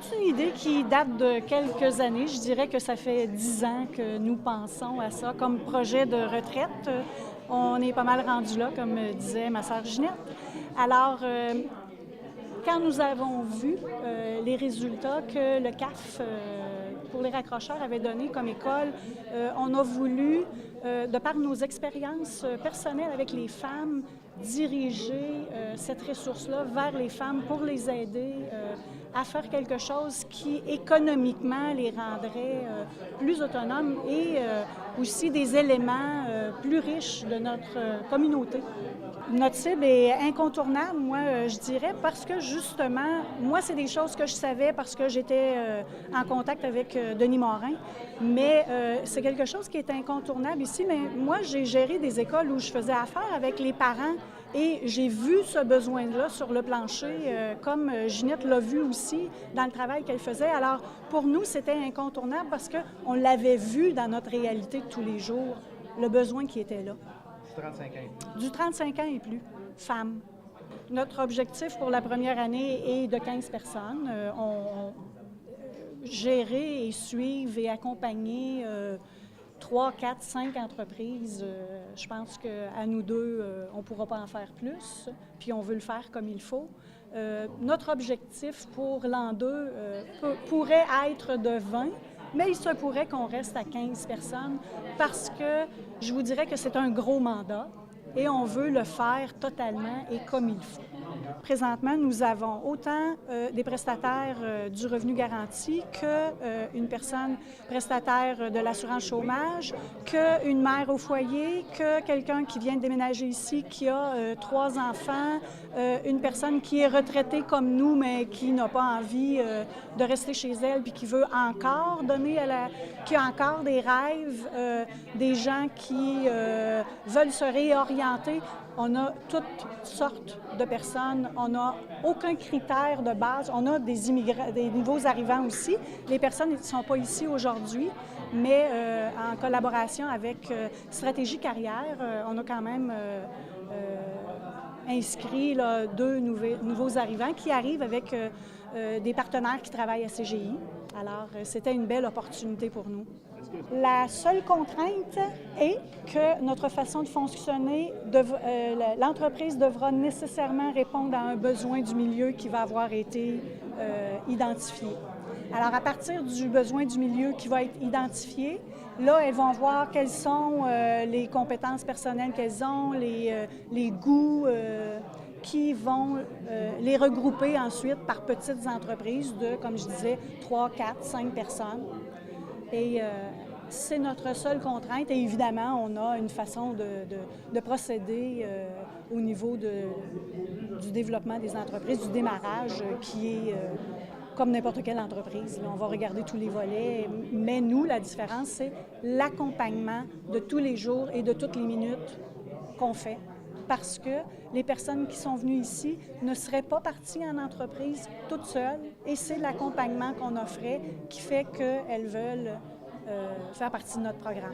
C'est une idée qui date de quelques années. Je dirais que ça fait 10 ans que nous pensons à ça comme projet de retraite. On est pas mal rendu là, comme disait ma sœur Ginette. Alors, quand nous avons vu les résultats que le CAF pour les raccrocheurs avait donné comme école, on a voulu, de par nos expériences personnelles avec les femmes, diriger cette ressource-là vers les femmes pour les aider à faire quelque chose qui économiquement les rendrait plus autonomes et aussi des éléments plus riches de notre communauté. Notre cible est incontournable, moi, je dirais, parce que justement, moi, c'est des choses que je savais parce que j'étais en contact avec Denis Morin, mais c'est quelque chose qui est incontournable ici. Mais moi, j'ai géré des écoles où je faisais affaire avec les parents et j'ai vu ce besoin-là sur le plancher, comme Ginette l'a vu aussi dans le travail qu'elle faisait. Alors, pour nous, c'était incontournable parce qu'on l'avait vu dans notre réalité de tous les jours, le besoin qui était là. Du 35 ans. Du 35 ans et plus, femmes. Notre objectif pour la première année est de 15 personnes. Gérer et suivre et accompagner 3, 4, 5 entreprises, je pense qu'à nous deux, on ne pourra pas en faire plus, puis on veut le faire comme il faut. Notre objectif pour l'an 2 pourrait être de 20, mais il se pourrait qu'on reste à 15 personnes parce que je vous dirais que c'est un gros mandat et on veut le faire totalement et comme il faut. Présentement, nous avons autant des prestataires du revenu garanti qu'une personne prestataire de l'assurance chômage, qu'une mère au foyer, que quelqu'un qui vient de déménager ici, qui a 3 enfants, une personne qui est retraitée comme nous, mais qui n'a pas envie de rester chez elle puis qui veut encore donner qui a encore des rêves, des gens qui veulent se réorienter. On a toutes sortes de personnes, on n'a aucun critère de base. On a des immigrants, des nouveaux arrivants aussi. Les personnes ne sont pas ici aujourd'hui, mais en collaboration avec Stratégie Carrière, on a quand même inscrit là, 2 nouveaux arrivants qui arrivent avec des partenaires qui travaillent à CGI. Alors, c'était une belle opportunité pour nous. La seule contrainte est que notre façon de fonctionner, l'entreprise devra nécessairement répondre à un besoin du milieu qui va avoir été identifié. Alors, à partir du besoin du milieu qui va être identifié, là, elles vont voir quelles sont les compétences personnelles qu'elles ont, les goûts qui vont les regrouper ensuite par petites entreprises de, comme je disais, 3, 4, 5 personnes. Et c'est notre seule contrainte. Et évidemment, on a une façon de procéder au niveau du développement des entreprises, du démarrage, qui est comme n'importe quelle entreprise. Là, on va regarder tous les volets. Mais nous, la différence, c'est l'accompagnement de tous les jours et de toutes les minutes qu'on fait. Parce que les personnes qui sont venues ici ne seraient pas parties en entreprise toutes seules et c'est l'accompagnement qu'on offrait qui fait qu'elles veulent faire partie de notre programme.